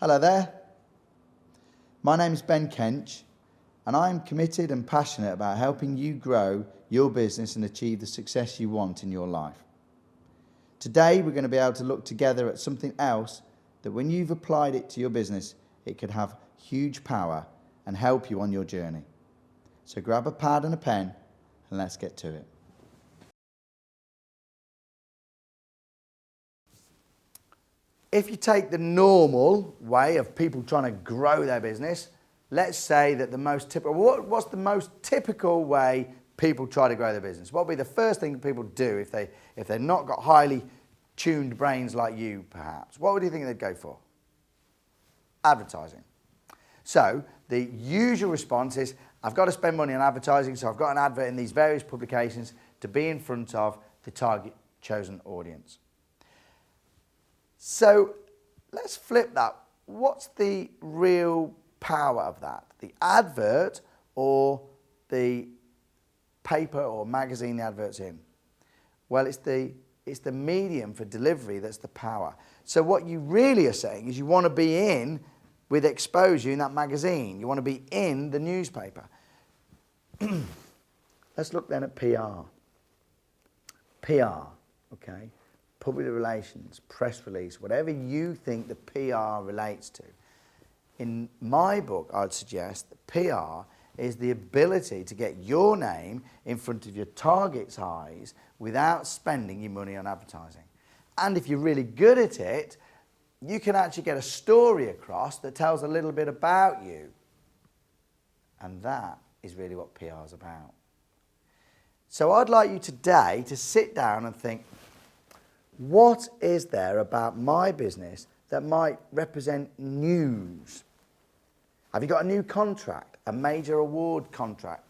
Hello there. My name is Ben Kench, and I'm committed and passionate about helping you grow your business and achieve the success you want in your life. Today, we're going to be able to look together at something else that when you've applied it to your business, it could have huge power and help you on your journey. So grab a pad and a pen and let's get to it. If you take the normal way of people trying to grow their business, let's say that the most typical, what's the most typical way people try to grow their business? What would be the first thing that people do if they've not got highly tuned brains like you, perhaps? What would you think they'd go for? Advertising. So the usual response is, I've got to spend money on advertising, so I've got an advert in these various publications to be in front of the target chosen audience. So let's flip that. What's the real power of that? The advert or the paper or magazine the advert's in? Well, it's the medium for delivery that's the power. So what you really are saying is you want to be in with exposure in that magazine. You want to be in the newspaper. Let's look then at PR. PR, okay? Public relations, press release, whatever you think the PR relates to. In my book, I'd suggest that PR is the ability to get your name in front of your target's eyes without spending your money on advertising. And if you're really good at it, you can actually get a story across that tells a little bit about you. And that is really what PR is about. So I'd like you today to sit down and think, what is there about my business that might represent news? Have you got a new contract, a major award contract?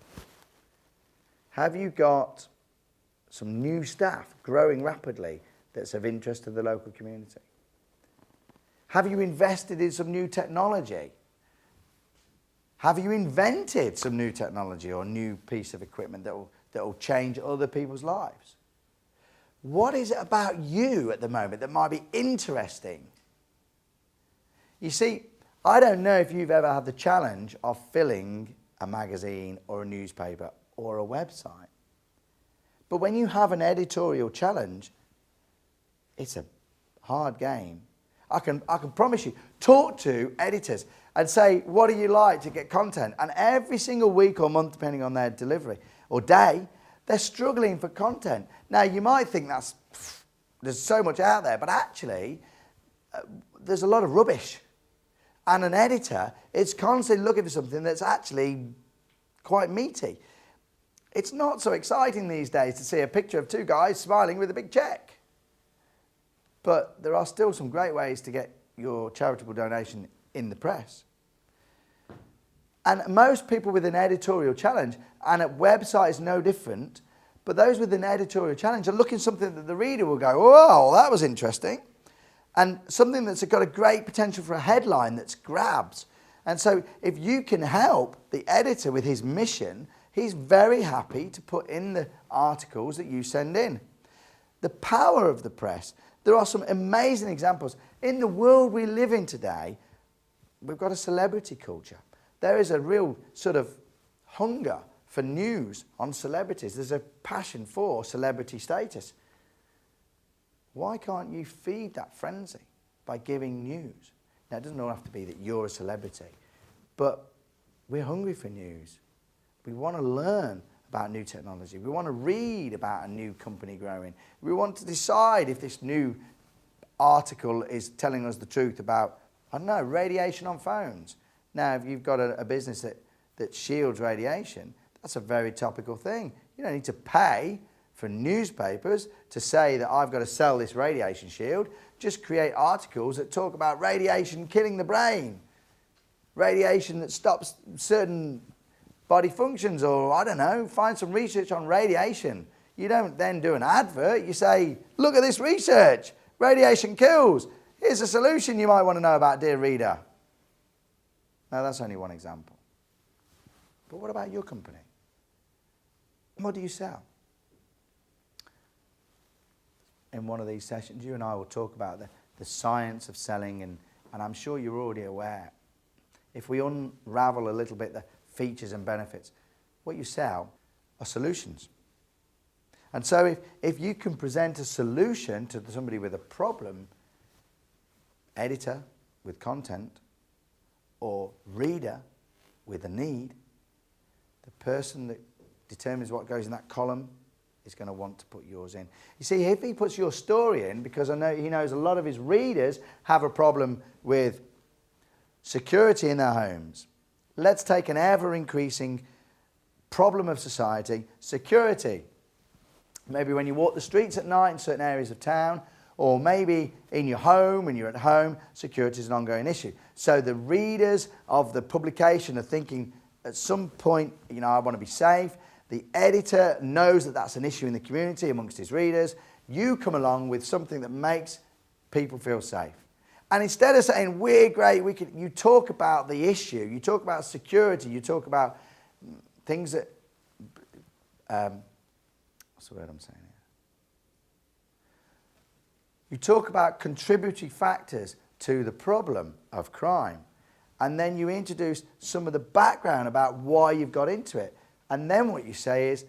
Have you got some new staff growing rapidly that's of interest to the local community? Have you invested in some new technology? Have you invented some new technology or new piece of equipment that will change other people's lives? What is it about you at the moment that might be interesting? You see, I don't know if you've ever had the challenge of filling a magazine or a newspaper or a website. But when you have an editorial challenge, it's a hard game. I can promise you, talk to editors and say, what do you like to get content? And every single week or month, depending on their delivery or day, they're struggling for content. Now, you might think there's so much out there, but actually, there's a lot of rubbish. And an editor is constantly looking for something that's actually quite meaty. It's not so exciting these days to see a picture of two guys smiling with a big check. But there are still some great ways to get your charitable donation in the press. And most people with an editorial challenge, and a website is no different, but those with an editorial challenge are looking for something that the reader will go, oh, that was interesting. And something that's got a great potential for a headline that's grabs. And so if you can help the editor with his mission, he's very happy to put in the articles that you send in. The power of the press. There are some amazing examples. In the world we live in today, we've got a celebrity culture. There is a real sort of hunger for news on celebrities. There's a passion for celebrity status. Why can't you feed that frenzy by giving news? Now, it doesn't all have to be that you're a celebrity, but we're hungry for news. We want to learn about new technology. We want to read about a new company growing. We want to decide if this new article is telling us the truth about, I don't know, radiation on phones. Now, if you've got a business that shields radiation, that's a very topical thing. You don't need to pay for newspapers to say that I've got to sell this radiation shield. Just create articles that talk about radiation killing the brain, radiation that stops certain body functions, or I don't know, find some research on radiation. You don't then do an advert. You say, look at this research. Radiation kills. Here's a solution you might want to know about, dear reader. Now, that's only one example. But what about your company? What do you sell? In one of these sessions, you and I will talk about the science of selling and and I'm sure you're already aware, if we unravel a little bit the features and benefits, what you sell are solutions. And so if you can present a solution to somebody with a problem, editor with content, or reader with a need, the person that determines what goes in that column is going to want to put yours in. You see, if he puts your story in, because I know he knows a lot of his readers have a problem with security in their homes. Let's take an ever-increasing problem of society, security. Maybe when you walk the streets at night in certain areas of town, or maybe in your home, when you're at home, security is an ongoing issue. So the readers of the publication are thinking at some point, I want to be safe. The editor knows that that's an issue in the community amongst his readers. You come along with something that makes people feel safe. And instead of saying, we're great, you talk about the issue, you talk about security, you talk about things that, what's the word I'm saying here? You talk about contributory factors to the problem of crime. And then you introduce some of the background about why you've got into it. And then what you say is,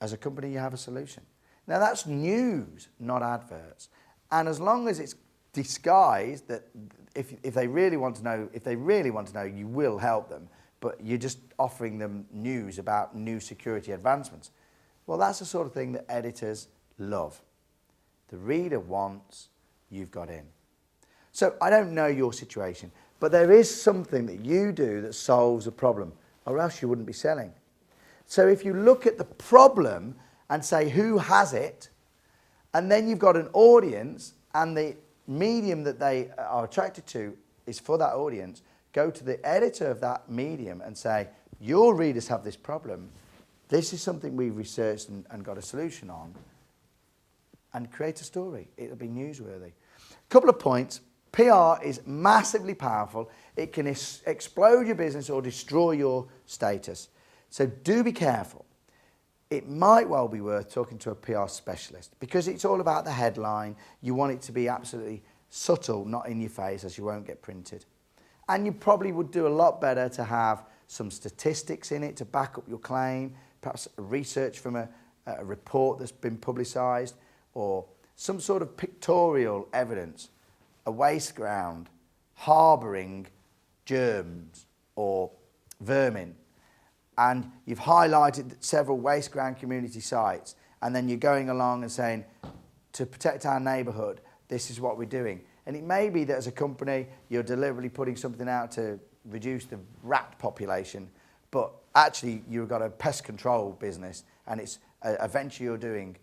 as a company, you have a solution. Now that's news, not adverts. And as long as it's disguised, that if they really want to know, you will help them. But you're just offering them news about new security advancements. Well, that's the sort of thing that editors love. The reader wants, you've got in. So I don't know your situation, but there is something that you do that solves a problem, or else you wouldn't be selling. So if you look at the problem and say who has it, and then you've got an audience and the medium that they are attracted to is for that audience, go to the editor of that medium and say, your readers have this problem, this is something we've researched and got a solution on, and create a story. It'll be newsworthy. A couple of points. PR is massively powerful. It can explode your business or destroy your status. So do be careful. It might well be worth talking to a PR specialist, because it's all about the headline. You want it to be absolutely subtle, not in your face, as you won't get printed. And you probably would do a lot better to have some statistics in it to back up your claim, perhaps research from a report that's been publicised, or some sort of pictorial evidence, a waste ground harbouring germs or vermin, and you've highlighted several waste ground community sites, and then you're going along and saying, to protect our neighbourhood, this is what we're doing. And it may be that as a company, you're deliberately putting something out to reduce the rat population, but actually you've got a pest control business, and it's a venture you're doing.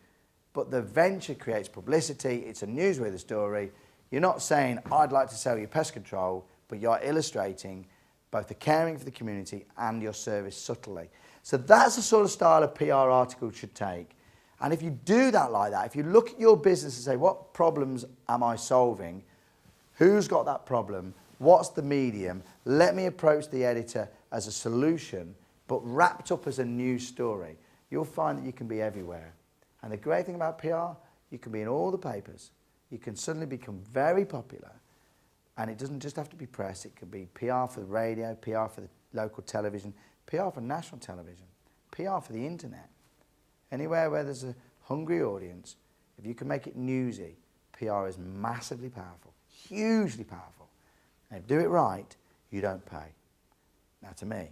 But the venture creates publicity, it's a newsworthy story. You're not saying, I'd like to sell you pest control, but you're illustrating both the caring for the community and your service subtly. So that's the sort of style a PR article should take. And if you do that like that, if you look at your business and say, what problems am I solving? Who's got that problem? What's the medium? Let me approach the editor as a solution, but wrapped up as a news story. You'll find that you can be everywhere. And the great thing about PR, you can be in all the papers. You can suddenly become very popular. And it doesn't just have to be press. It could be PR for the radio, PR for the local television, PR for national television, PR for the internet. Anywhere where there's a hungry audience, if you can make it newsy, PR is massively powerful, hugely powerful. And if you do it right, you don't pay. Now to me,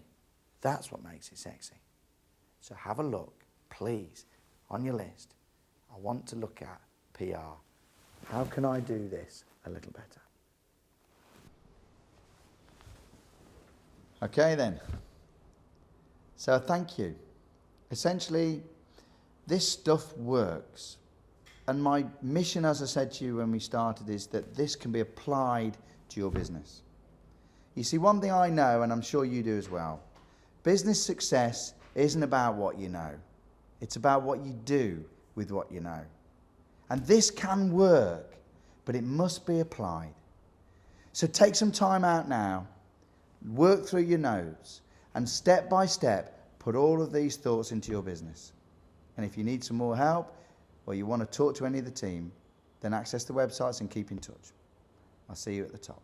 that's what makes it sexy. So have a look, please, on your list. I want to look at PR. How can I do this a little better? Okay then. So thank you. Essentially, this stuff works. And my mission, as I said to you when we started, is that this can be applied to your business. You see, one thing I know, and I'm sure you do as well, business success isn't about what you know. It's about what you do with what you know. And this can work, but it must be applied. So take some time out now, work through your notes, and step by step, put all of these thoughts into your business. And if you need some more help, or you want to talk to any of the team, then access the websites and keep in touch. I'll see you at the top.